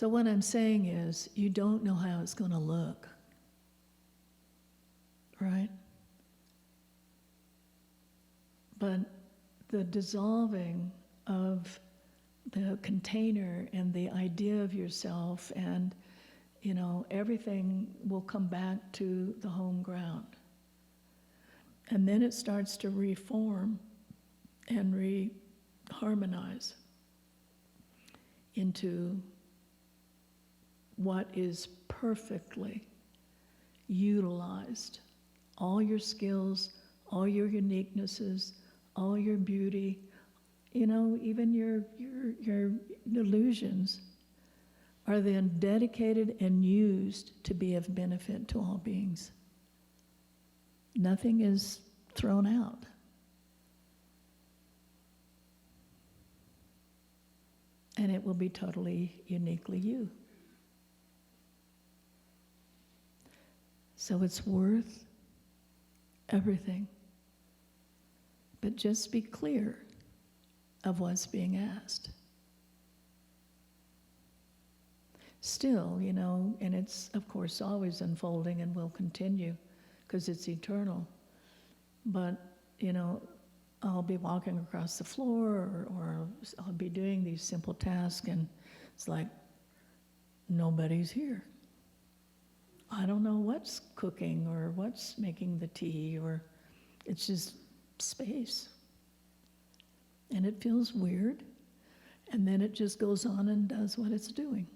So what I'm saying is, you don't know how it's going to look, right? But the dissolving of the container and the idea of yourself and, everything will come back to the home ground. And then it starts to reform and reharmonize into what is perfectly utilized. All your skills, all your uniquenesses, all your beauty, even your delusions are then dedicated and used to be of benefit to all beings. Nothing is thrown out. And it will be totally, uniquely you. So it's worth everything. But just be clear of what's being asked. Still, and it's, of course, always unfolding and will continue because it's eternal. But, I'll be walking across the floor or I'll be doing these simple tasks and it's like, nobody's here. I don't know what's cooking or what's making the tea, or it's just space. And it feels weird, and then it just goes on and does what it's doing.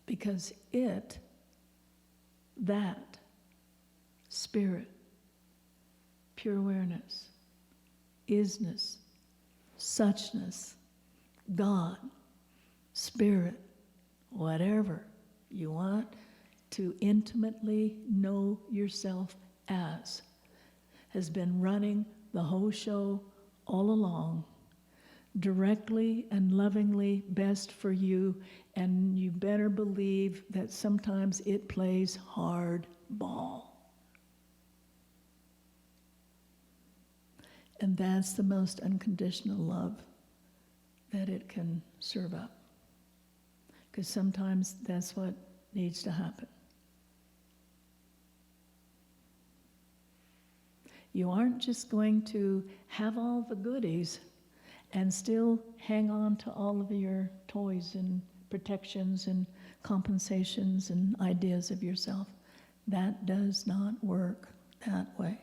Because that spirit, pure awareness, isness, suchness, God, spirit, whatever you want to intimately know yourself as, has been running the whole show all along, directly and lovingly best for you, and you better believe that sometimes it plays hardball. And that's the most unconditional love that it can serve up. Because sometimes that's what needs to happen. You aren't just going to have all the goodies and still hang on to all of your toys and protections and compensations and ideas of yourself. That does not work that way.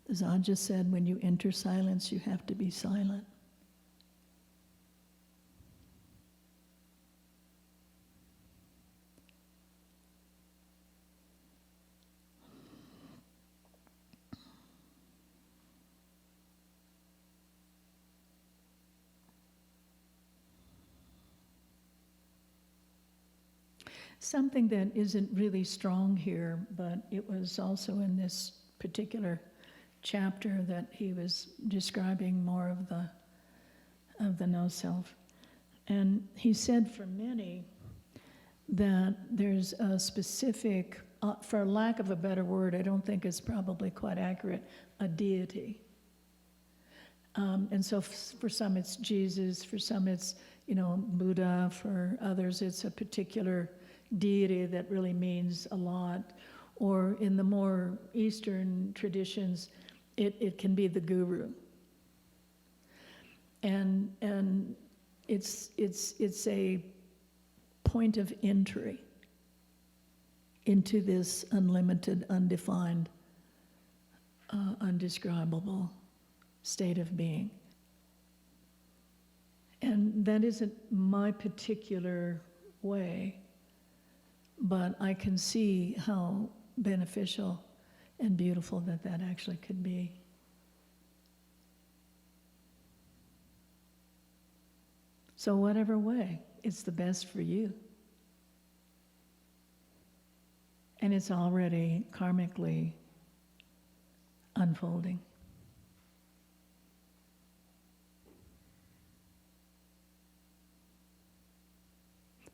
As I just said, when you enter silence, you have to be silent. Something that isn't really strong here, but it was also in this particular chapter that he was describing more of the no-self. And he said for many that there's a specific, for lack of a better word, I don't think it's probably quite accurate, a deity. And so for some it's Jesus, for some it's, Buddha, for others it's a particular deity that really means a lot. Or in the more Eastern traditions, it can be the guru. And it's a point of entry into this unlimited, undefined, undescribable state of being. And that isn't my particular way, but I can see how beneficial and beautiful that actually could be. So whatever way, it's the best for you. And it's already karmically unfolding.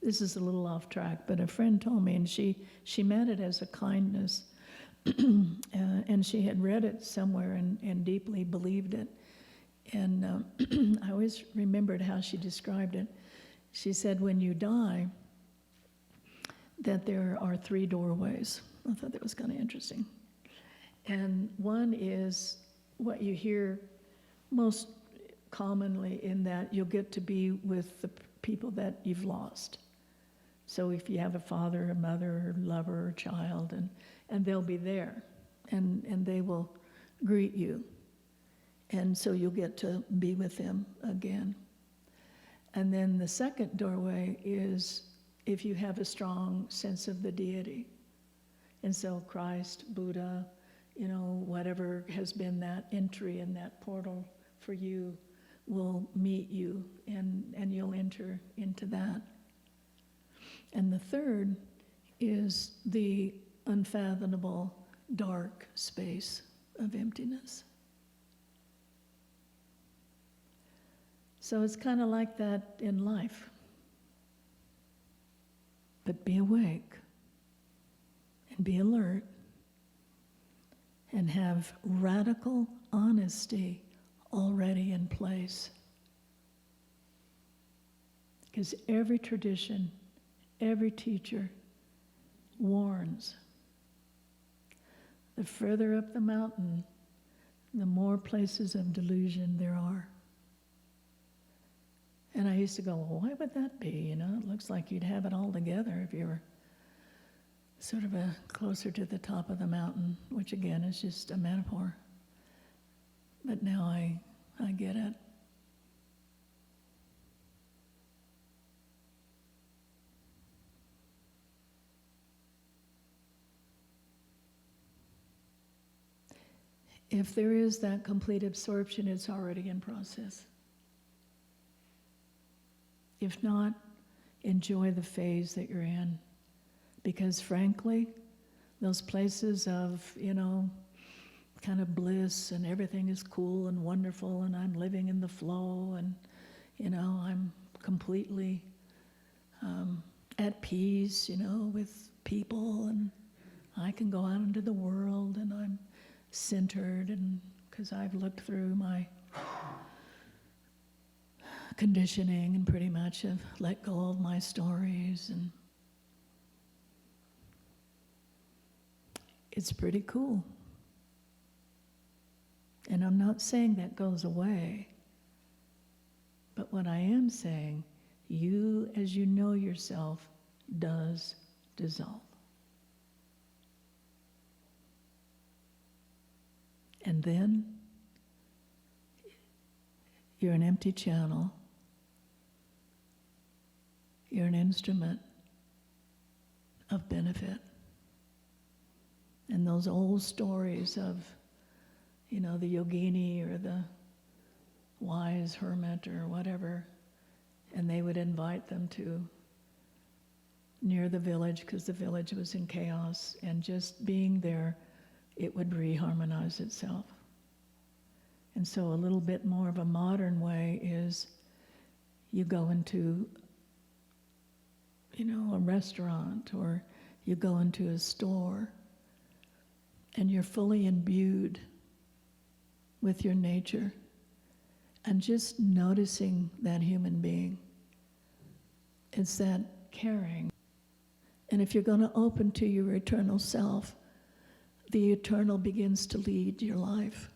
This is a little off track, but a friend told me, and she meant it as a kindness, and she had read it somewhere and deeply believed it, And I always remembered how she described it. She said, when you die, that there are 3 doorways. I thought that was kind of interesting. And one is what you hear most commonly, in that you'll get to be with the people that you've lost. So if you have a father, a mother, a lover, or child, and they'll be there, and they will greet you. And so you'll get to be with them again. And then the second doorway is if you have a strong sense of the Deity. And so Christ, Buddha, whatever has been that entry and that portal for you will meet you, and you'll enter into that. And the third is the unfathomable dark space of emptiness. So it's kind of like that in life. But be awake and be alert and have radical honesty already in place. Because every tradition, every teacher warns. The further up the mountain, the more places of delusion there are. And I used to go, well, why would that be? It looks like you'd have it all together if you were sort of closer to the top of the mountain, which again is just a metaphor. But now I get it. If there is that complete absorption, it's already in process. If not, enjoy the phase that you're in. Because frankly, those places of, kind of bliss and everything is cool and wonderful and I'm living in the flow and, I'm completely at peace, with people, and I can go out into the world and I'm centered, and because I've looked through my conditioning and pretty much have let go of my stories, and it's pretty cool. And I'm not saying that goes away, but what I am saying, you as you know yourself does dissolve. And then you're an empty channel. You're an instrument of benefit. And those old stories of, the yogini or the wise hermit or whatever, and they would invite them to near the village because the village was in chaos, and just being there, it would reharmonize itself. And so a little bit more of a modern way is you go into a restaurant, or you go into a store, and you're fully imbued with your nature, and just noticing that human being. It's that caring. And if you're going to open to your eternal self, the eternal begins to lead your life.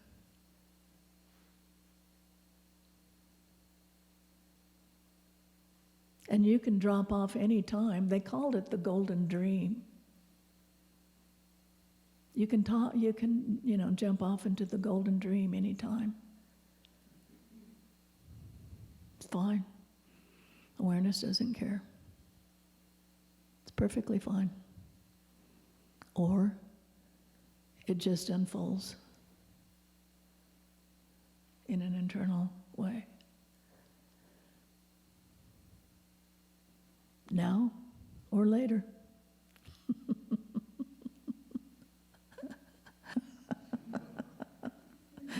And you can drop off any time. They called it the golden dream. You can jump off into the golden dream anytime. It's fine. Awareness doesn't care. It's perfectly fine. Or it just unfolds in an internal way. Now or later.